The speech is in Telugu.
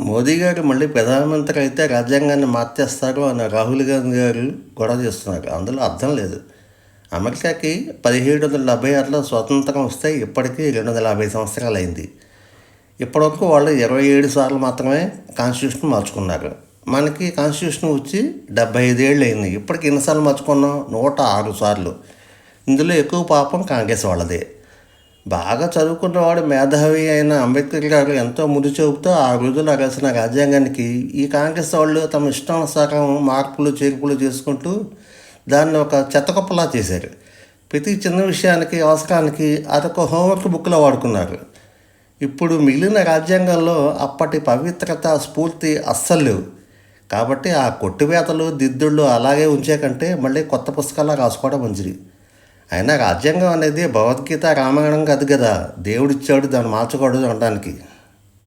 మోదీ గారు మళ్ళీ ప్రధానమంత్రి అయితే రాజ్యాంగాన్ని మార్చేస్తారు అని రాహుల్ గాంధీ గారు గొడవ చేస్తున్నారు. అందులో అర్థం లేదు. అమెరికాకి 1776లో స్వతంత్రం వస్తే ఇప్పటికీ 250 సంవత్సరాలు అయింది. ఇప్పటివరకు వాళ్ళు 27 సార్లు మాత్రమే కాన్స్టిట్యూషన్ మార్చుకున్నారు. మనకి కాన్స్టిట్యూషన్ వచ్చి 75 ఏళ్ళు అయింది. ఇప్పటికి ఎన్నిసార్లు మార్చుకున్నాం? 106 సార్లు. ఇందులో ఎక్కువ పాపం కాంగ్రెస్ వాళ్ళదే. బాగా చదువుకున్నవాడు మేధావి అయిన అంబేద్కర్ గారు ఎంతో ముందు చూపుతూ ఆ రోజుల్లో రాసిన రాజ్యాంగానికి ఈ కాంగ్రెస్ వాళ్ళు తమ ఇష్టానుసారం మార్పులు చేర్పులు చేసుకుంటూ దాన్ని ఒక చెత్తకుప్పలా చేశారు. ప్రతి చిన్న విషయానికి అవసరానికి అదొక హోంవర్క్ బుక్లో వాడుకున్నారు. ఇప్పుడు మిగిలిన రాజ్యాంగాల్లో అప్పటి పవిత్రత స్ఫూర్తి అస్సలు లేవు. కాబట్టి ఆ కొట్టివేతలు దిద్దుళ్ళు అలాగే ఉంచే కంటే మళ్ళీ కొత్త పుస్తకాల్లో రాసుకోవడం మంచిది. అయినా రాజ్యాంగం అనేది భగవద్గీత రామాయణం కాదు కదా, దేవుడిచ్చాడు దాన్ని మార్చకూడదు అనడానికి.